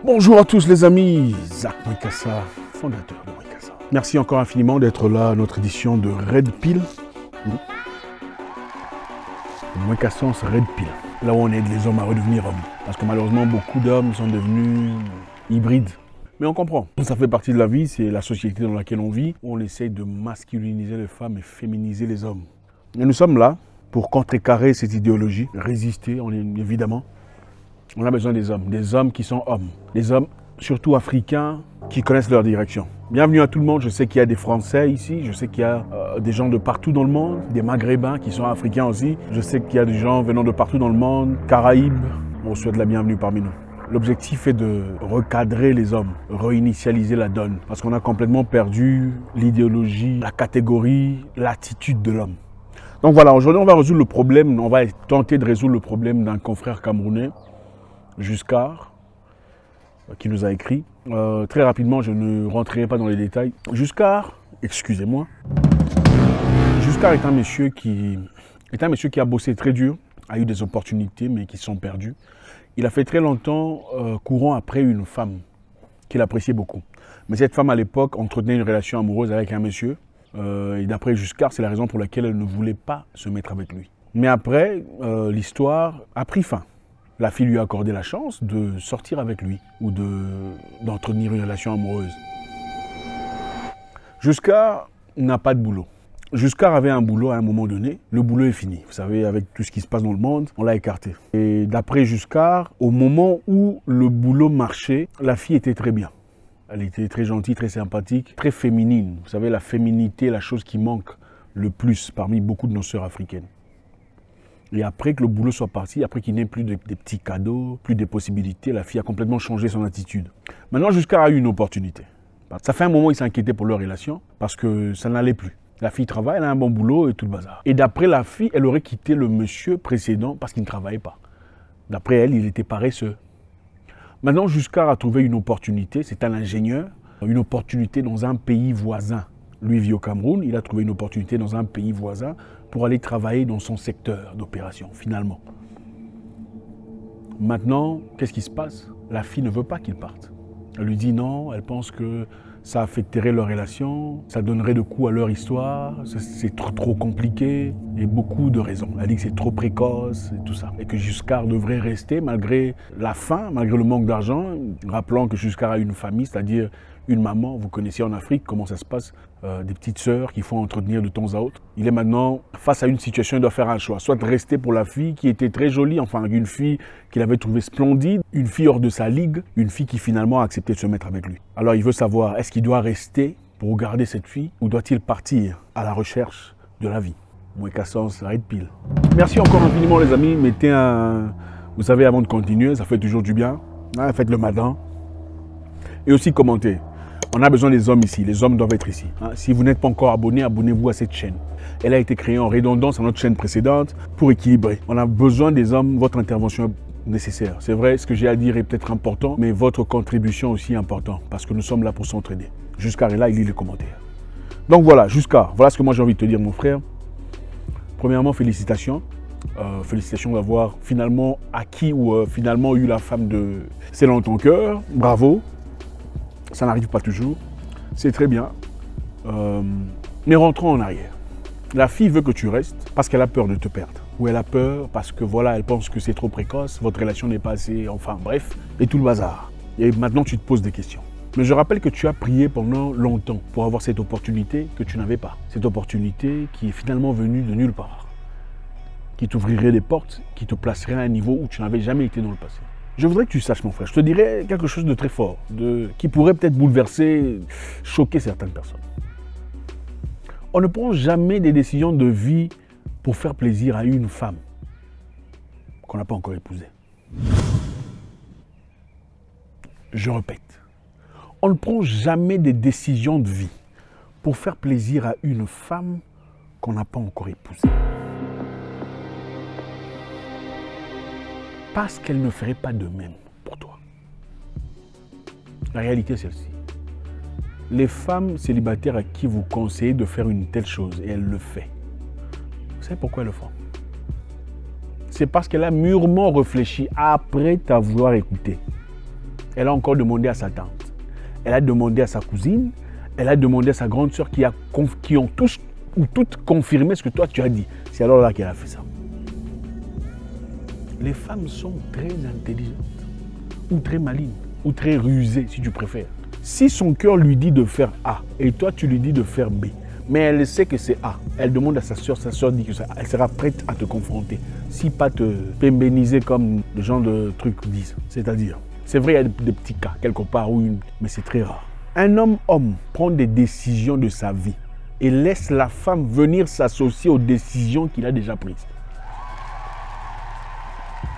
Bonjour à tous les amis, Zach Mwekassa, fondateur de Mwekassa. Merci encore infiniment d'être là à notre édition de Red Pill. Mwekassa, c'est Red Pill, là où on aide les hommes à redevenir hommes. Parce que malheureusement, beaucoup d'hommes sont devenus hybrides. Mais on comprend, ça fait partie de la vie, c'est la société dans laquelle on vit, où on essaye de masculiniser les femmes et féminiser les hommes. Et nous sommes là pour contrecarrer cette idéologie, résister, évidemment. On a besoin des hommes qui sont hommes, des hommes surtout africains qui connaissent leur direction. Bienvenue à tout le monde, je sais qu'il y a des Français ici, je sais qu'il y a des gens de partout dans le monde, des Maghrébins qui sont africains aussi, je sais qu'il y a des gens venant de partout dans le monde, Caraïbes, on souhaite la bienvenue parmi nous. L'objectif est de recadrer les hommes, réinitialiser la donne, parce qu'on a complètement perdu l'idéologie, la catégorie, l'attitude de l'homme. Donc voilà, aujourd'hui on va résoudre le problème, on va tenter de résoudre le problème d'un confrère camerounais, Juscar, qui nous a écrit. Très rapidement, je ne rentrerai pas dans les détails. Juscar, excusez-moi, Juscar est un monsieur qui a bossé très dur, a eu des opportunités mais qui sont perdues. Il a fait très longtemps courant après une femme qu'il appréciait beaucoup. Mais cette femme à l'époque entretenait une relation amoureuse avec un monsieur. Et d'après Juscar, c'est la raison pour laquelle elle ne voulait pas se mettre avec lui. Mais après, l'histoire a pris fin. La fille lui a accordé la chance de sortir avec lui ou d'entretenir une relation amoureuse. Juscar n'a pas de boulot. Juscar avait un boulot à un moment donné. Le boulot est fini. Vous savez, avec tout ce qui se passe dans le monde, on l'a écarté. Et d'après Juscar, au moment où le boulot marchait, la fille était très bien. Elle était très gentille, très sympathique, très féminine. Vous savez, la féminité, la chose qui manque le plus parmi beaucoup de nos sœurs africaines. Et après que le boulot soit parti, après qu'il n'ait plus des petits cadeaux, plus de possibilités, la fille a complètement changé son attitude. Maintenant, Juscar a eu une opportunité. Ça fait un moment qu'il s'inquiétait pour leur relation parce que ça n'allait plus. La fille travaille, elle a un bon boulot et tout le bazar. Et d'après la fille, elle aurait quitté le monsieur précédent parce qu'il ne travaillait pas. D'après elle, il était paresseux. Maintenant, Juscar a trouvé une opportunité, c'est un ingénieur, une opportunité dans un pays voisin. Lui vit au Cameroun, il a trouvé une opportunité dans un pays voisin pour aller travailler dans son secteur d'opération, finalement. Maintenant, qu'est-ce qui se passe? La fille ne veut pas qu'il parte. Elle lui dit non, elle pense que ça affecterait leur relation, ça donnerait de coups à leur histoire, c'est trop compliqué, et beaucoup de raisons. Elle dit que c'est trop précoce et tout ça. Et que Juscar devrait rester malgré la faim, malgré le manque d'argent, rappelant que Juscar a une famille, c'est-à-dire une maman, vous connaissez en Afrique comment ça se passe, des petites sœurs qu'il faut entretenir de temps à autre. Il est maintenant face à une situation, il doit faire un choix, soit rester pour la fille qui était très jolie, enfin une fille qu'il avait trouvée splendide, une fille hors de sa ligue, une fille qui finalement a accepté de se mettre avec lui. Alors il veut savoir, est-ce qu'il doit rester pour garder cette fille ou doit-il partir à la recherche de la vie? Mwekassa, Red Pill. Merci encore infiniment les amis, mettez un... Vous savez, avant de continuer, ça fait toujours du bien, hein, faites le matin. Et aussi commentez. On a besoin des hommes ici, les hommes doivent être ici. Si vous n'êtes pas encore abonné, abonnez-vous à cette chaîne. Elle a été créée en redondance à notre chaîne précédente pour équilibrer. On a besoin des hommes, votre intervention est nécessaire. C'est vrai, ce que j'ai à dire est peut-être important, mais votre contribution aussi est importante, parce que nous sommes là pour s'entraider. Juscar est là, il lit les commentaires. Donc voilà, Juscar, voilà ce que moi j'ai envie de te dire mon frère. Premièrement, félicitations. Félicitations d'avoir finalement acquis ou finalement eu la femme de celle en ton cœur. Bravo. Ça n'arrive pas toujours, c'est très bien. Mais rentrons en arrière. La fille veut que tu restes parce qu'elle a peur de te perdre. Ou elle a peur parce que voilà, elle pense que c'est trop précoce, votre relation n'est pas assez, enfin bref, et tout le bazar. Et maintenant tu te poses des questions. Mais je rappelle que tu as prié pendant longtemps pour avoir cette opportunité que tu n'avais pas. Cette opportunité qui est finalement venue de nulle part. Qui t'ouvrirait des portes, qui te placerait à un niveau où tu n'avais jamais été dans le passé. Je voudrais que tu saches, mon frère, je te dirais quelque chose de très fort, qui pourrait peut-être bouleverser, choquer certaines personnes. On ne prend jamais des décisions de vie pour faire plaisir à une femme qu'on n'a pas encore épousée. Je répète, on ne prend jamais des décisions de vie pour faire plaisir à une femme qu'on n'a pas encore épousée. Parce qu'elle ne ferait pas de même pour toi. La réalité est celle-ci. Les femmes célibataires à qui vous conseillez de faire une telle chose, et elle le fait. Vous savez pourquoi elle le fait? C'est parce qu'elle a mûrement réfléchi après t'avoir écouté. Elle a encore demandé à sa tante. Elle a demandé à sa cousine. Elle a demandé à sa grande sœur qui ont tous ou toutes confirmé ce que toi tu as dit. C'est alors là qu'elle a fait ça. Les femmes sont très intelligentes, ou très malignes, ou très rusées si tu préfères. Si son cœur lui dit de faire A et toi tu lui dis de faire B, mais elle sait que c'est A, elle demande à sa soeur dit que c'est A, elle sera prête à te confronter, si pas te pémbéniser comme le genre de trucs disent. C'est-à-dire, c'est vrai, il y a des petits cas quelque part, mais c'est très rare. Un homme prend des décisions de sa vie et laisse la femme venir s'associer aux décisions qu'il a déjà prises.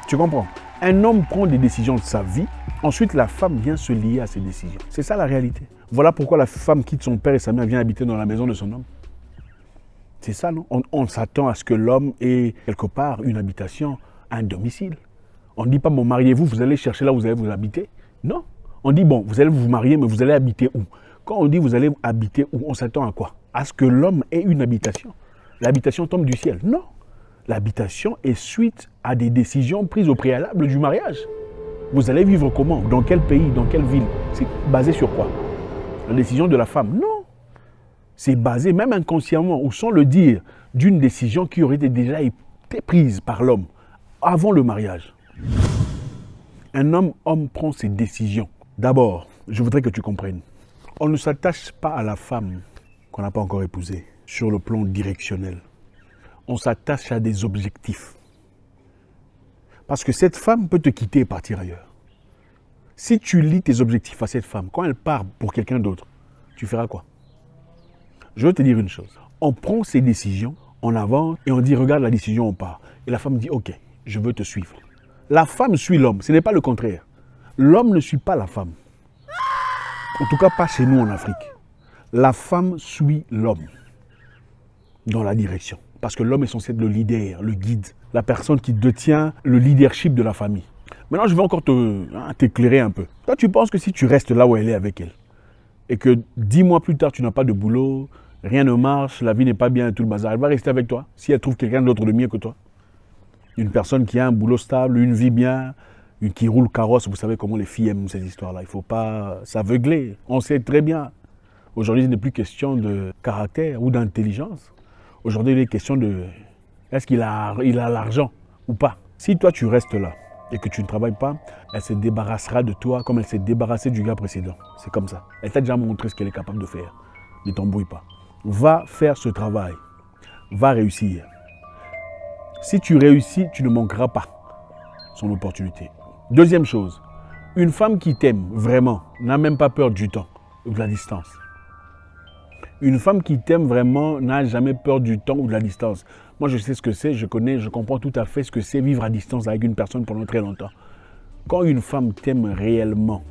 Tu comprends? Un homme prend des décisions de sa vie, ensuite la femme vient se lier à ses décisions. C'est ça la réalité. Voilà pourquoi la femme quitte son père et sa mère, vient habiter dans la maison de son homme. C'est ça, non? On s'attend à ce que l'homme ait quelque part une habitation, un domicile. On ne dit pas, bon, mariez-vous, vous allez chercher là où vous allez vous habiter. Non. On dit, bon, vous allez vous marier, mais vous allez habiter où? Quand on dit vous allez habiter où, on s'attend à quoi? À ce que l'homme ait une habitation. L'habitation tombe du ciel. Non. L'habitation est suite à des décisions prises au préalable du mariage. Vous allez vivre comment? Dans quel pays? Dans quelle ville? C'est basé sur quoi? La décision de la femme? Non. C'est basé même inconsciemment ou sans le dire d'une décision qui aurait déjà été prise par l'homme avant le mariage. Un homme prend ses décisions. D'abord, je voudrais que tu comprennes. On ne s'attache pas à la femme qu'on n'a pas encore épousée sur le plan directionnel. On s'attache à des objectifs. Parce que cette femme peut te quitter et partir ailleurs. Si tu lis tes objectifs à cette femme, quand elle part pour quelqu'un d'autre, tu feras quoi? Je veux te dire une chose. On prend ses décisions, on avance et on dit regarde la décision, on part. Et la femme dit ok, je veux te suivre. La femme suit l'homme, ce n'est pas le contraire. L'homme ne suit pas la femme. En tout cas, pas chez nous en Afrique. La femme suit l'homme dans la direction. Parce que l'homme est censé être le leader, le guide, la personne qui détient le leadership de la famille. Maintenant, je vais encore t'éclairer un peu. Toi, tu penses que si tu restes là où elle est avec elle, et que 10 mois plus tard, tu n'as pas de boulot, rien ne marche, la vie n'est pas bien et tout le bazar, elle va rester avec toi si elle trouve quelqu'un d'autre de mieux que toi? Une personne qui a un boulot stable, une vie bien, qui roule carrosse. Vous savez comment les filles aiment ces histoires-là. Il ne faut pas s'aveugler. On sait très bien. Aujourd'hui, il n'est plus question de caractère ou d'intelligence. Aujourd'hui, il est question de est-ce qu'il a l'argent ou pas. Si toi, tu restes là et que tu ne travailles pas, elle se débarrassera de toi comme elle s'est débarrassée du gars précédent. C'est comme ça. Elle t'a déjà montré ce qu'elle est capable de faire. Ne t'embrouille pas. Va faire ce travail. Va réussir. Si tu réussis, tu ne manqueras pas son opportunité. Deuxième chose, une femme qui t'aime vraiment n'a même pas peur du temps ou de la distance. Une femme qui t'aime vraiment n'a jamais peur du temps ou de la distance. Moi, je sais ce que c'est, je connais, je comprends tout à fait ce que c'est vivre à distance avec une personne pendant très longtemps. Quand une femme t'aime réellement,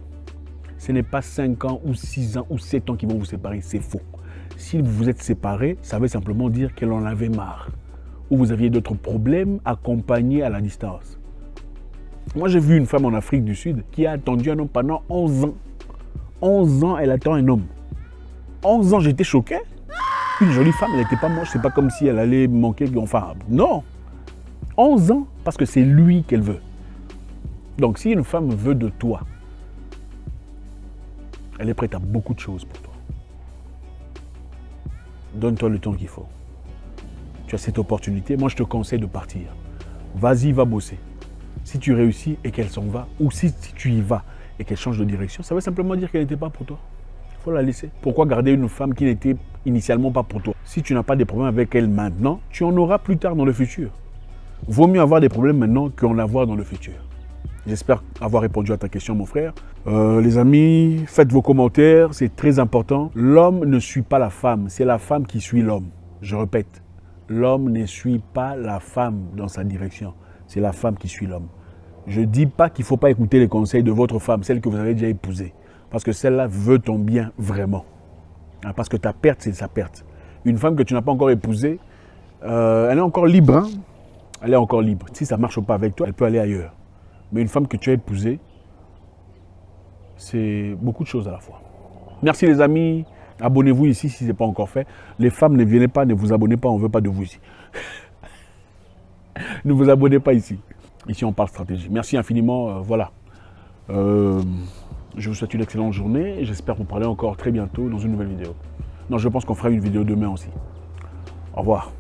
ce n'est pas 5 ans ou 6 ans ou 7 ans qui vont vous séparer, c'est faux. Si vous vous êtes séparés, ça veut simplement dire qu'elle en avait marre. Ou vous aviez d'autres problèmes accompagnés à la distance. Moi, j'ai vu une femme en Afrique du Sud qui a attendu un homme pendant 11 ans. 11 ans, elle attend un homme. 11 ans, j'étais choqué. Une jolie femme, elle n'était pas moche. C'est pas comme si elle allait manquer. Enfin, non. 11 ans, parce que c'est lui qu'elle veut. Donc, si une femme veut de toi, elle est prête à beaucoup de choses pour toi. Donne-toi le temps qu'il faut. Tu as cette opportunité. Moi, je te conseille de partir. Vas-y, va bosser. Si tu réussis et qu'elle s'en va, ou si tu y vas et qu'elle change de direction, ça veut simplement dire qu'elle n'était pas pour toi. Il faut la laisser. Pourquoi garder une femme qui n'était initialement pas pour toi? Si tu n'as pas de problème avec elle maintenant, tu en auras plus tard dans le futur. Vaut mieux avoir des problèmes maintenant qu'en avoir dans le futur. J'espère avoir répondu à ta question, mon frère. Les amis, faites vos commentaires, c'est très important. L'homme ne suit pas la femme, c'est la femme qui suit l'homme. Je répète, l'homme ne suit pas la femme dans sa direction. C'est la femme qui suit l'homme. Je ne dis pas qu'il ne faut pas écouter les conseils de votre femme, celle que vous avez déjà épousée. Parce que celle-là veut ton bien vraiment. Parce que ta perte, c'est sa perte. Une femme que tu n'as pas encore épousée, elle est encore libre. Hein? Elle est encore libre. Si ça ne marche pas avec toi, elle peut aller ailleurs. Mais une femme que tu as épousée, c'est beaucoup de choses à la fois. Merci les amis. Abonnez-vous ici si ce n'est pas encore fait. Les femmes, ne venez pas, ne vous abonnez pas, on ne veut pas de vous ici. Ne vous abonnez pas ici. Ici, on parle stratégie. Merci infiniment. Voilà. Je vous souhaite une excellente journée et j'espère vous parler encore très bientôt dans une nouvelle vidéo. Non, je pense qu'on fera une vidéo demain aussi. Au revoir.